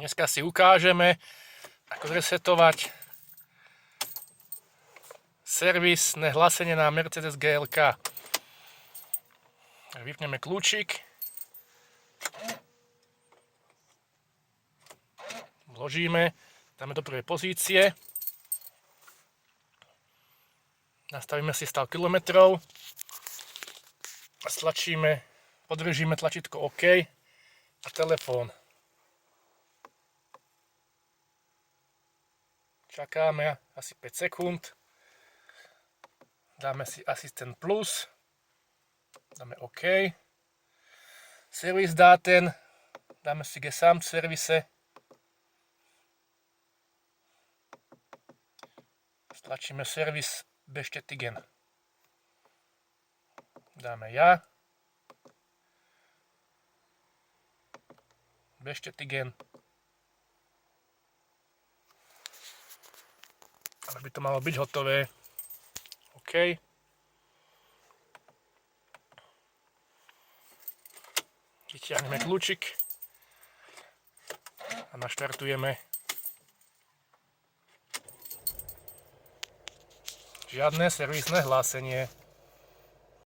Dneska si ukážeme, ako zresetovať servisné hlásenie na Mercedes GLK. Vypneme kľúčik, vložíme, dáme do prvej pozície, nastavíme si stav kilometrov a stlačíme, podržíme tlačítko OK a telefón. Čakáme asi 5 sekúnd. Dáme si asistent plus. Dáme OK. Servis daten. Dáme si Gesamt servise. Stlačíme servis bestätigen. Dáme ja. Bestätigen. Ale by to malo byť hotové. OK. Vyťahneme kľúčik a naštartujeme. Žiadne servisné hlásenie.